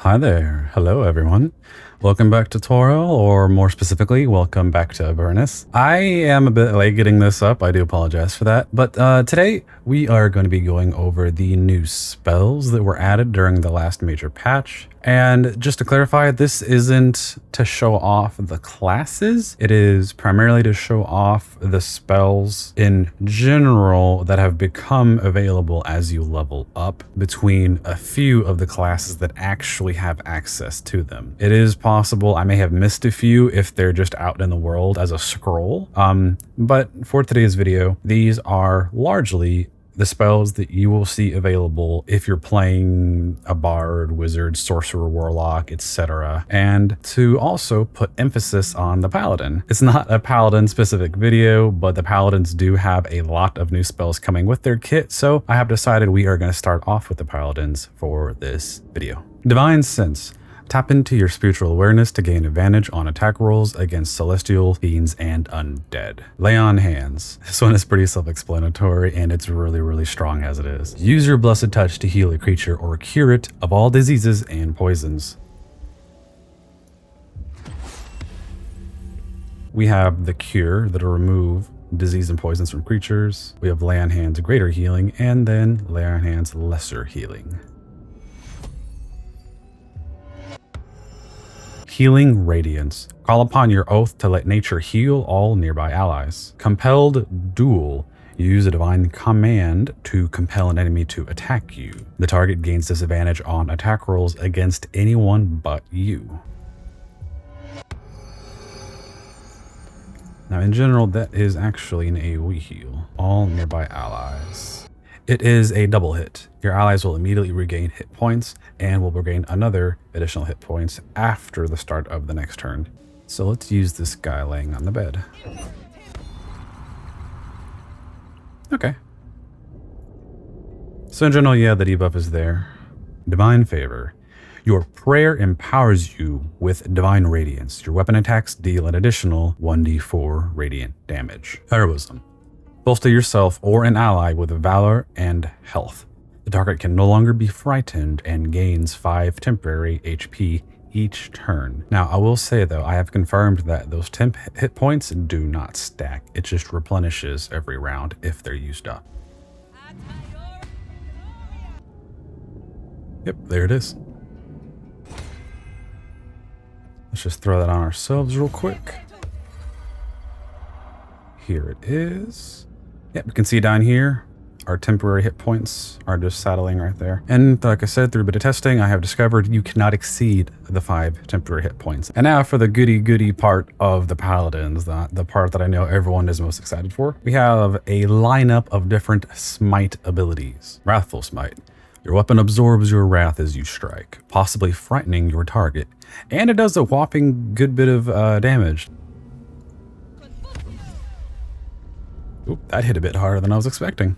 Hi there. Hello, everyone. Welcome back to Tutorial, or more specifically, welcome back to Avernus. I am a bit late getting this up. I do apologize for that. But today, we are going to be going over the new spells that were added during the last major patch. And just to clarify, this isn't to show off the classes. It is primarily to show off the spells in general that have become available as you level up between a few of the classes that actually have access to them. It is possible I may have missed a few if they're just out in the world as a scroll. But for today's video, these are largely the spells that you will see available if you're playing a bard, wizard, sorcerer, warlock, etc. And to also put emphasis on the paladin. It's not a paladin specific video, but the paladins do have a lot of new spells coming with their kit, so I have decided we are going to start off with the paladins for this video. Divine Sense. Tap into your spiritual awareness to gain advantage on attack rolls against celestial, fiends, and undead. Lay on hands. This one is pretty self-explanatory and it's really strong as it is. Use your blessed touch to heal a creature or cure it of all diseases and poisons. We have the cure that'll remove disease and poisons from creatures. We have lay on hands greater healing, and then lay on hands lesser healing. Healing Radiance. Call upon your oath to let nature heal all nearby allies. Compelled Duel. Use a divine command to compel an enemy to attack you. The target gains disadvantage on attack rolls against anyone but you. Now in general, that is actually an AoE heal. All nearby allies. It is a double hit. Your allies will immediately regain hit points and will regain another additional hit points after the start of the next turn. So let's use this guy laying on the bed. Okay. So in general, yeah, the debuff is there. Divine Favor. Your prayer empowers you with Divine Radiance. Your weapon attacks deal an additional 1d4 radiant damage. Heroism. Bolster yourself or an ally with valor and health. The target can no longer be frightened and gains 5 temporary HP each turn. Now, I will say though, I have confirmed that those temp hit points do not stack. It just replenishes every round if they're used up. Yep, there it is. Let's just throw that on ourselves real quick. Here it is. Yep, you can see down here, our temporary hit points are just saddling right there. And like I said, through a bit of testing, I have discovered you cannot exceed the 5 temporary hit points. And now for the goody part of the paladins, the part that I know everyone is most excited for. We have a lineup of different smite abilities. Wrathful Smite. Your weapon absorbs your wrath as you strike, possibly frightening your target. And it does a whopping good bit of damage. Oop, that hit a bit harder than I was expecting.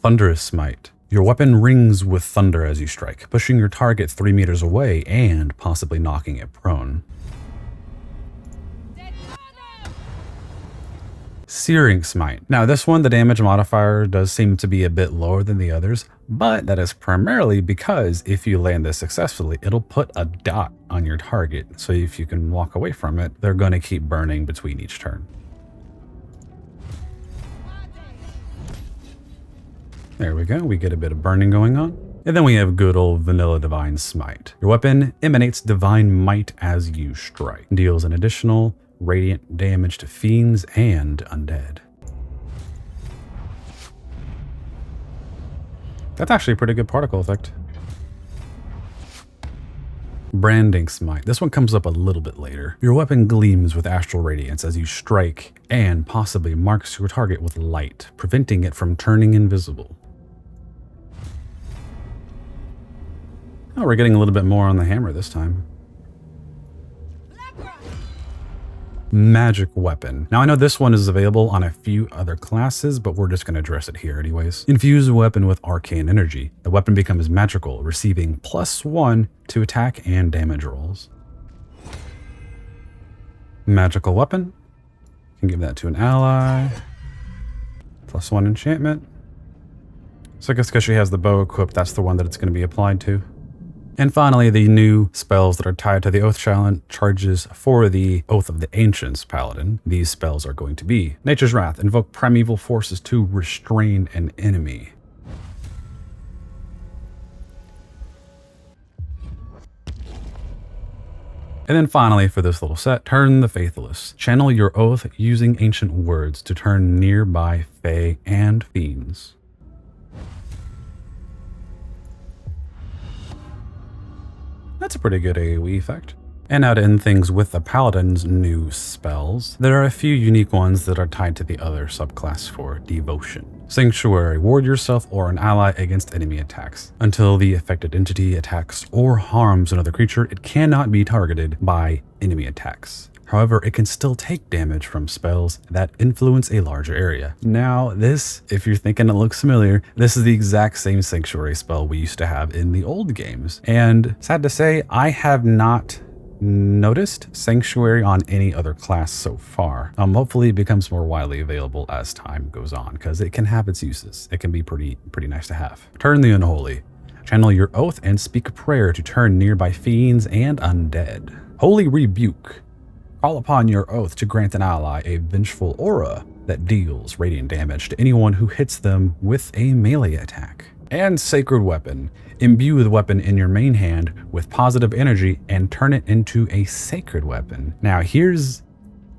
Thunderous Smite. Your weapon rings with thunder as you strike, pushing your target 3 meters away and possibly knocking it prone. Searing Smite. Now this one, the damage modifier does seem to be a bit lower than the others, but that is primarily because if you land this successfully, it'll put a dot on your target. So if you can walk away from it, they're going to keep burning between each turn. There we go, we get a bit of burning going on. And then we have good old vanilla Divine Smite. Your weapon emanates divine might as you strike. Deals an additional radiant damage to fiends and undead. That's actually a pretty good particle effect. Branding Smite. This one comes up a little bit later. Your weapon gleams with astral radiance as you strike and possibly marks your target with light, preventing it from turning invisible. Oh, we're getting a little bit more on the hammer this time. Magic Weapon. Now I know this one is available on a few other classes, but we're just going to address it here anyways. Infuse a weapon with arcane energy. The weapon becomes magical, receiving +1 to attack and damage rolls. Magical Weapon. You can give that to an ally. +1 enchantment. So I guess because she has the bow equipped, that's the one that it's going to be applied to. And finally, the new spells that are tied to the Oath challenge charges for the Oath of the Ancients Paladin. These spells are going to be Nature's Wrath, invoke primeval forces to restrain an enemy. And then finally, for this little set, turn the Faithless. Channel your oath using ancient words to turn nearby Fae and Fiends. That's a pretty good AoE effect. And now to end things with the Paladin's new spells, there are a few unique ones that are tied to the other subclass for Devotion. Sanctuary, ward yourself or an ally against enemy attacks. Until the affected entity attacks or harms another creature, it cannot be targeted by enemy attacks. However, it can still take damage from spells that influence a larger area. Now this, if you're thinking it looks familiar, this is the exact same Sanctuary spell we used to have in the old games. And sad to say, I have not noticed Sanctuary on any other class so far. Hopefully it becomes more widely available as time goes on, because it can have its uses. It can be pretty nice to have. Turn the Unholy. Channel your oath and speak a prayer to turn nearby fiends and undead. Holy Rebuke. Call upon your oath to grant an ally a vengeful aura that deals radiant damage to anyone who hits them with a melee attack. And Sacred Weapon. Imbue the weapon in your main hand with positive energy and turn it into a sacred weapon. Now here's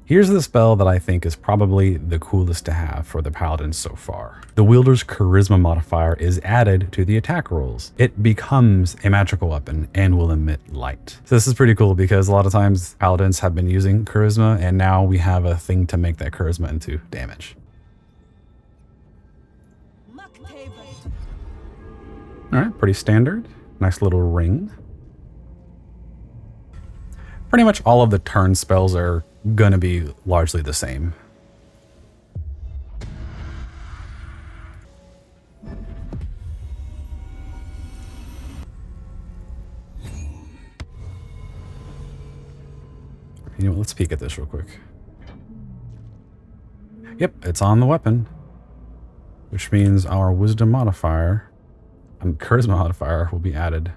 the spell that I think is probably the coolest to have for the Paladin so far. The wielder's charisma modifier is added to the attack rolls. It becomes a magical weapon and will emit light. So this is pretty cool because a lot of times Paladins have been using charisma, and now we have a thing to make that charisma into damage. All right, pretty standard. Nice little ring. Pretty much all of the turn spells are gonna be largely the same. You know what, let's peek at this real quick. Yep, it's on the weapon, which means our wisdom modifier and charisma modifier will be added.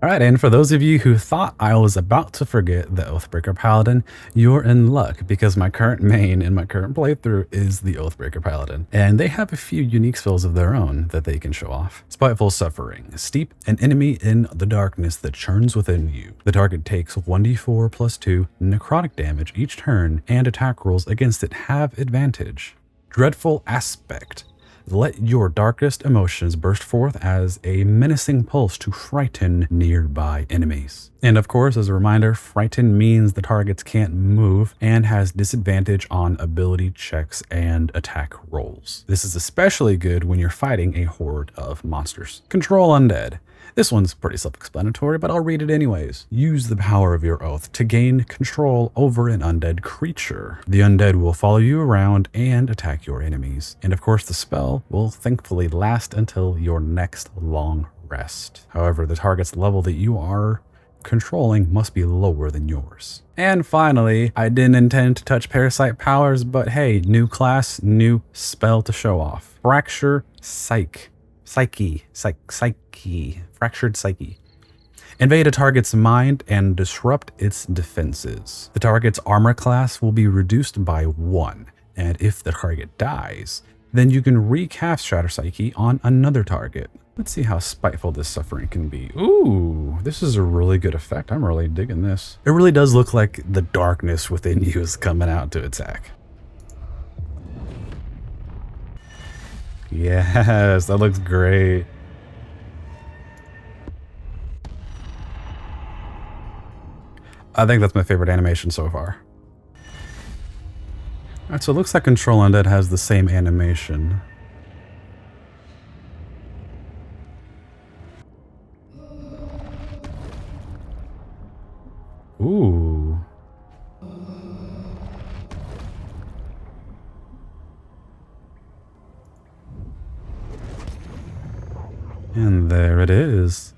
All right, and for those of you who thought I was about to forget the Oathbreaker Paladin, you're in luck, because my current main in my current playthrough is the Oathbreaker Paladin, and they have a few unique spells of their own that they can show off. Spiteful Suffering. Steep an enemy in the darkness that churns within you. The target takes 1d4 plus 2 necrotic damage each turn, and attack rolls against it have advantage. Dreadful Aspect. Let your darkest emotions burst forth as a menacing pulse to frighten nearby enemies. And of course, as a reminder, frighten means the targets can't move and has disadvantage on ability checks and attack rolls. This is especially good when you're fighting a horde of monsters. Control Undead. This one's pretty self-explanatory, but I'll read it anyways. Use the power of your oath to gain control over an undead creature. The undead will follow you around and attack your enemies. And of course, the spell will thankfully last until your next long rest. However, the target's level that you are controlling must be lower than yours. And finally, I didn't intend to touch Parasite powers, but hey, new class, new spell to show off. Fracture Psyche. Fractured Psyche. Invade a target's mind and disrupt its defenses. The target's armor class will be reduced by 1, and if the target dies, then you can recast Shatter Psyche on another target. Let's see how spiteful this suffering can be. Ooh, this is a really good effect. I'm really digging this. It really does look like the darkness within you is coming out to attack. Yes, that looks great. I think that's my favorite animation so far. Alright, so it looks like Control Undead has the same animation. Ooh. And there it is.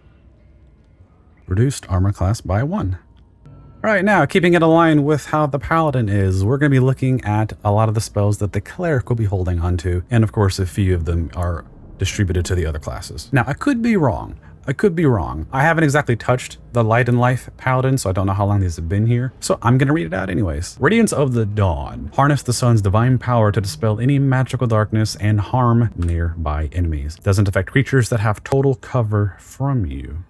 Reduced armor class by 1. Alright, now keeping it aligned with how the Paladin is, we're going to be looking at a lot of the spells that the Cleric will be holding onto, and of course a few of them are distributed to the other classes. Now, I could be wrong, I could be wrong. I haven't exactly touched the Light and Life Paladin, so I don't know how long these have been here. So I'm gonna read it out anyways. Radiance of the Dawn. Harness the sun's divine power to dispel any magical darkness and harm nearby enemies. Doesn't affect creatures that have total cover from you.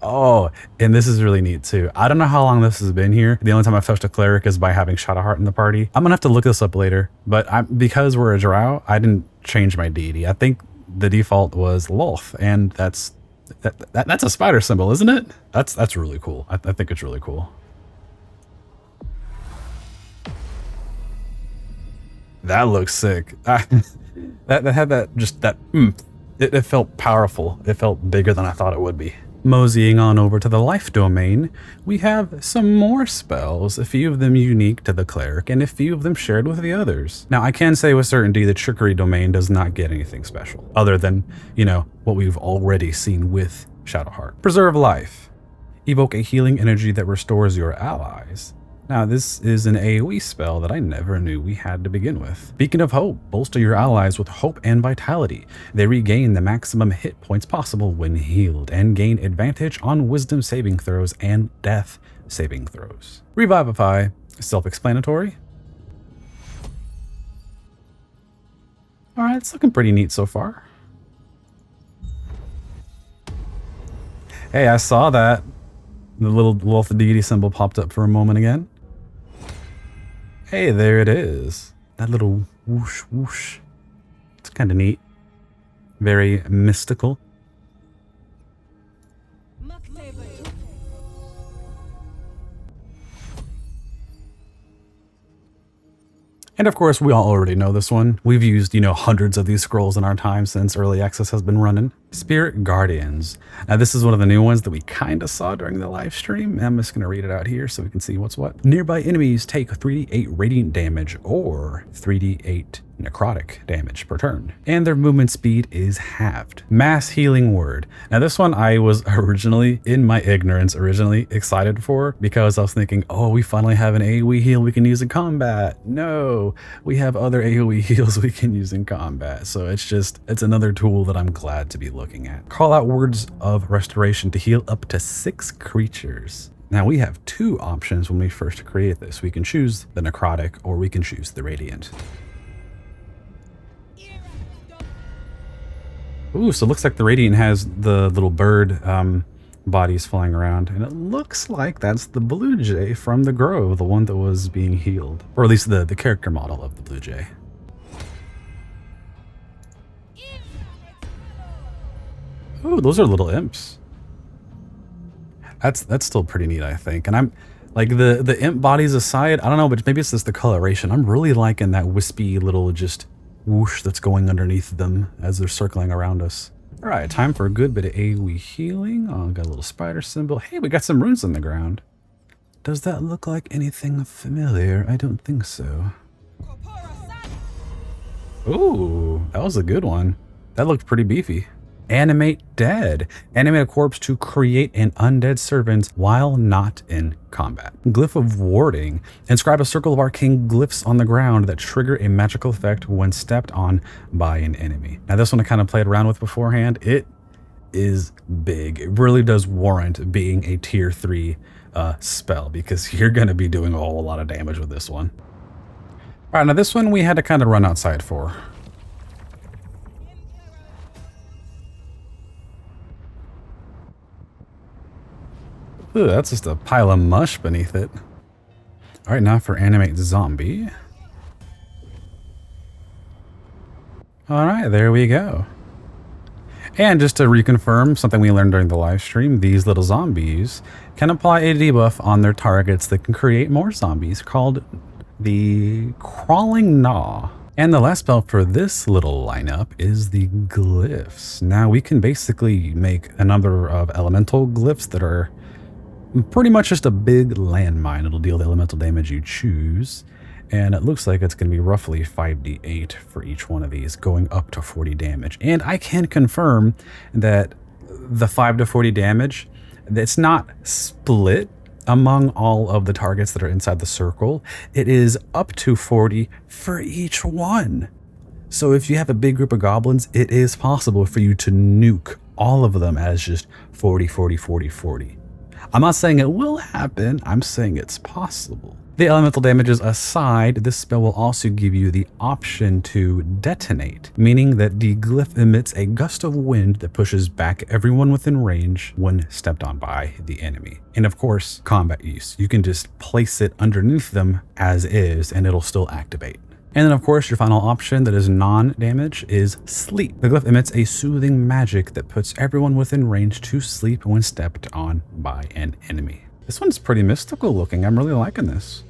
Oh, and this is really neat too. I don't know how long this has been here. The only time I've touched a cleric is by having Shadowheart in the party. I'm gonna have to look this up later, but because we're a drow, I didn't change my deity. I think the default was Lolth, and that's a spider symbol, isn't it? That's really cool. I think it's really cool. That looks sick. that had that it felt powerful. It felt bigger than I thought it would be. Moseying on over to the life domain, we have some more spells, a few of them unique to the cleric and a few of them shared with the others. Now I can say with certainty the trickery domain does not get anything special, other than, you know, what we've already seen with Shadowheart. Preserve life. Evoke a healing energy that restores your allies. Now this is an AoE spell that I never knew we had to begin with. Beacon of Hope. Bolster your allies with hope and vitality. They regain the maximum hit points possible when healed and gain advantage on wisdom saving throws and death saving throws. Revivify. Self-explanatory. Alright, it's looking pretty neat so far. Hey, I saw that. The little Wolf Deity symbol popped up for a moment again. Hey, there it is. That little whoosh whoosh. It's kind of neat. Very mystical. And of course, we all already know this one. We've used, you know, hundreds of these scrolls in our time since early access has been running. Spirit Guardians. Now this is one of the new ones that we kind of saw during the live stream. I'm just going to read it out here so we can see what's what. Nearby enemies take 3d8 radiant damage or 3d8 necrotic damage per turn, and their movement speed is halved. Mass Healing Word. Now this one I was originally, in my ignorance, excited for, because I was thinking, oh, we finally have an AoE heal we can use in combat. No, we have other AoE heals we can use in combat. So it's another tool that I'm glad to be looking at. Call out words of restoration to heal up to 6 creatures. Now we have 2 options when we first create this. We can choose the necrotic or we can choose the radiant. Ooh, so it looks like the Radiant has the little bird bodies flying around. And it looks like that's the Blue Jay from the Grove, the one that was being healed. Or at least the character model of the Blue Jay. Ooh, those are little imps. That's still pretty neat, I think. And I'm, like, the imp bodies aside, I don't know, but maybe it's just the coloration. I'm really liking that wispy little just whoosh that's going underneath them as they're circling around us. All right, time for a good bit of AoE healing. Oh, got a little spider symbol. Hey, we got some runes in the ground. Does that look like anything familiar? I don't think so. Ooh, that was a good one. That looked pretty beefy. Animate Dead. Animate a corpse to create an undead servant while not in combat. Glyph of Warding. Inscribe a circle of arcane glyphs on the ground that trigger a magical effect when stepped on by an enemy. Now this one I kind of played around with beforehand. It is big. It really does warrant being a tier 3 spell, because you're going to be doing a whole lot of damage with this one. All right, now this one we had to kind of run outside for. Ooh, that's just a pile of mush beneath it. All right, now for Animate Zombie. All right, there we go. And just to reconfirm something we learned during the live stream, these little zombies can apply a debuff on their targets that can create more zombies, called the Crawling Gnaw. And the last spell for this little lineup is the Glyphs. Now we can basically make a number of elemental glyphs that are pretty much just a big landmine. It'll deal the elemental damage you choose. And it looks like it's going to be roughly 5d8 for each one of these, going up to 40 damage. And I can confirm that the 5 to 40 damage, it's not split among all of the targets that are inside the circle. It is up to 40 for each one. So if you have a big group of goblins, it is possible for you to nuke all of them as just 40, 40, 40, 40. I'm not saying it will happen, I'm saying it's possible. The elemental damages aside, this spell will also give you the option to detonate, meaning that the glyph emits a gust of wind that pushes back everyone within range when stepped on by the enemy. And of course, combat use. You can just place it underneath them as is and it'll still activate. And then of course, your final option that is non-damage is sleep. The glyph emits a soothing magic that puts everyone within range to sleep when stepped on by an enemy. This one's pretty mystical looking. I'm really liking this.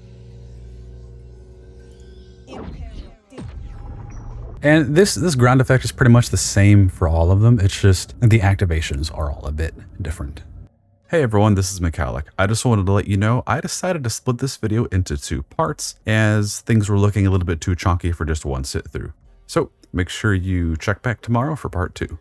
And this ground effect is pretty much the same for all of them. It's just the activations are all a bit different. Hey everyone, this is McAllik. I just wanted to let you know I decided to split this video into 2 parts as things were looking a little bit too chunky for just one sit through. So make sure you check back tomorrow for part 2.